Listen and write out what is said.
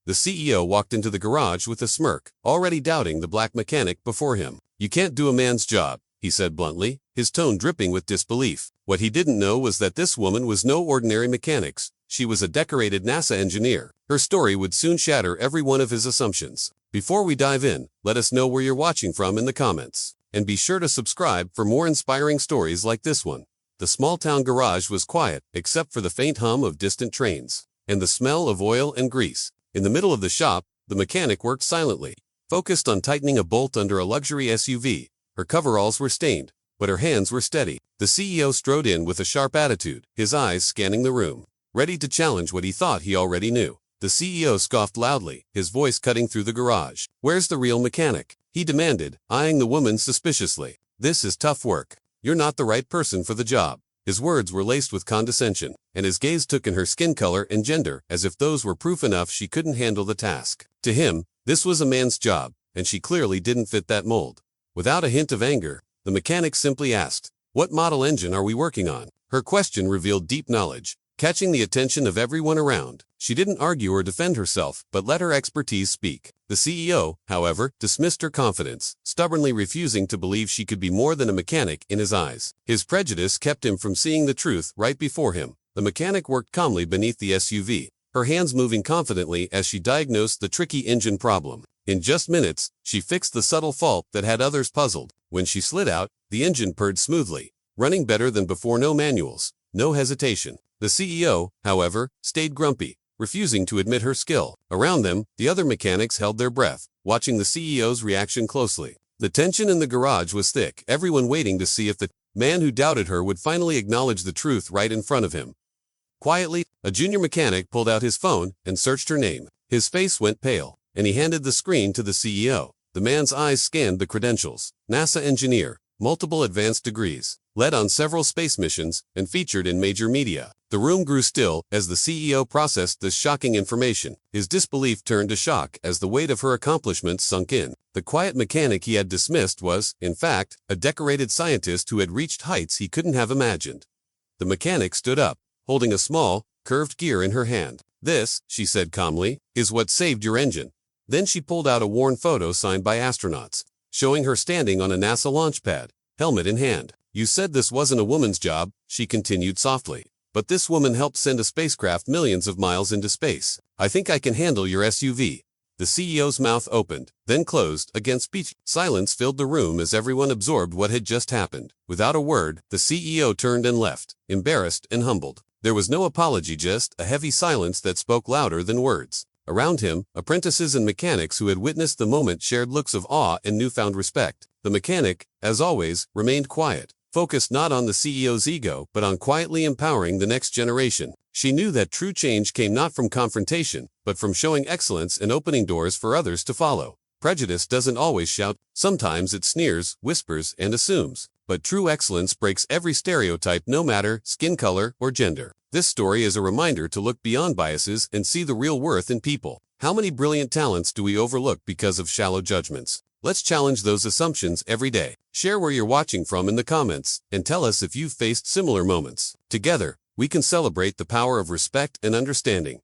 The CEO walked into the garage with a smirk, already doubting the black mechanic before him. "You can't do a man's job," he said bluntly, his tone dripping with disbelief. What he didn't know was that this woman was no ordinary mechanic. She was a decorated NASA engineer. Her story would soon shatter every one of his assumptions. Before we dive in, let us know where you're watching from in the comments. And be sure to subscribe for more inspiring stories like this one. The small-town garage was quiet, except for the faint hum of distant trains and the smell of oil and grease. In the middle of the shop, the mechanic worked silently, focused on tightening a bolt under a luxury SUV. Her coveralls were stained, but her hands were steady. The CEO strode in with a sharp attitude, his eyes scanning the room, ready to challenge what he thought he already knew. The CEO scoffed loudly, his voice cutting through the garage. "Where's the real mechanic?" he demanded, eyeing the woman suspiciously. "This is tough work. You're not the right person for the job." His words were laced with condescension, and his gaze took in her skin color and gender as if those were proof enough she couldn't handle the task. To him, this was a man's job, and she clearly didn't fit that mold. Without a hint of anger, the mechanic simply asked, "What model engine are we working on?" Her question revealed deep knowledge, catching the attention of everyone around. She didn't argue or defend herself, but let her expertise speak. The CEO, however, dismissed her confidence, stubbornly refusing to believe she could be more than a mechanic in his eyes. His prejudice kept him from seeing the truth right before him. The mechanic worked calmly beneath the SUV, her hands moving confidently as she diagnosed the tricky engine problem. In just minutes, she fixed the subtle fault that had others puzzled. When she slid out, the engine purred smoothly, running better than before. No manuals, no hesitation. The CEO, however, stayed grumpy, refusing to admit her skill. Around them, the other mechanics held their breath, watching the CEO's reaction closely. The tension in the garage was thick, everyone waiting to see if the man who doubted her would finally acknowledge the truth right in front of him. Quietly, a junior mechanic pulled out his phone and searched her name. His face went pale, and he handed the screen to the CEO. The man's eyes scanned the credentials. NASA engineer, multiple advanced degrees, led on several space missions, and featured in major media. The room grew still as the CEO processed this shocking information. His disbelief turned to shock as the weight of her accomplishments sunk in. The quiet mechanic he had dismissed was, in fact, a decorated scientist who had reached heights he couldn't have imagined. The mechanic stood up, holding a small, curved gear in her hand. "This," she said calmly, "is what saved your engine." Then she pulled out a worn photo signed by astronauts, showing her standing on a NASA launch pad, helmet in hand. "You said this wasn't a woman's job," she continued softly. "But this woman helped send a spacecraft millions of miles into space. I think I can handle your SUV." The CEO's mouth opened, then closed again. Speech. Silence filled the room as everyone absorbed what had just happened. Without a word, the CEO turned and left, embarrassed and humbled. There was no apology, just a heavy silence that spoke louder than words. Around him, apprentices and mechanics who had witnessed the moment shared looks of awe and newfound respect. The mechanic, as always, remained quiet, focused not on the CEO's ego, but on quietly empowering the next generation. She knew that true change came not from confrontation, but from showing excellence and opening doors for others to follow. Prejudice doesn't always shout, sometimes it sneers, whispers, and assumes. But true excellence breaks every stereotype, no matter skin color or gender. This story is a reminder to look beyond biases and see the real worth in people. How many brilliant talents do we overlook because of shallow judgments? Let's challenge those assumptions every day. Share where you're watching from in the comments, and tell us if you've faced similar moments. Together, we can celebrate the power of respect and understanding.